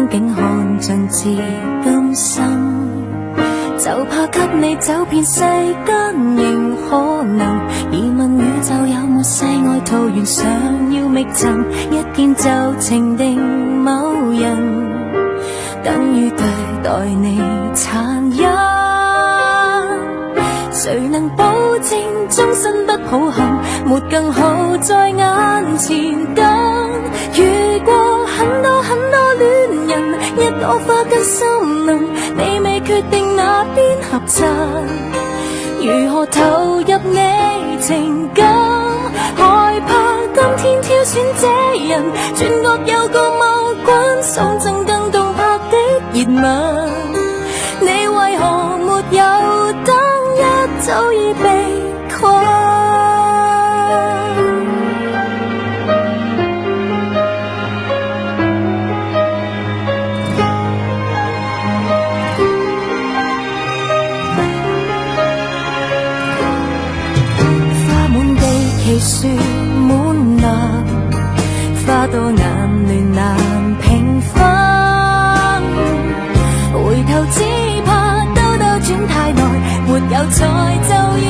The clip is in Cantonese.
風景看盡至今生，就怕給你走遍世間仍可能。疑問宇宙有沒世外桃源想要覓尋，一見就情定某人，等於對待你殘忍。誰能保證終身不抱憾？沒更好在眼前等。遇過很多很多戀人，一朵花跟森林，你未決定哪邊合襯。如何投入你情感？害怕今天挑選這人，轉角有個某君送贈更動魄的熱吻。你為何沒有等？一早已被困。花滿地，奇樹滿林，花多眼亂難平分。回頭只怕兜兜轉太耐，沒有彩就已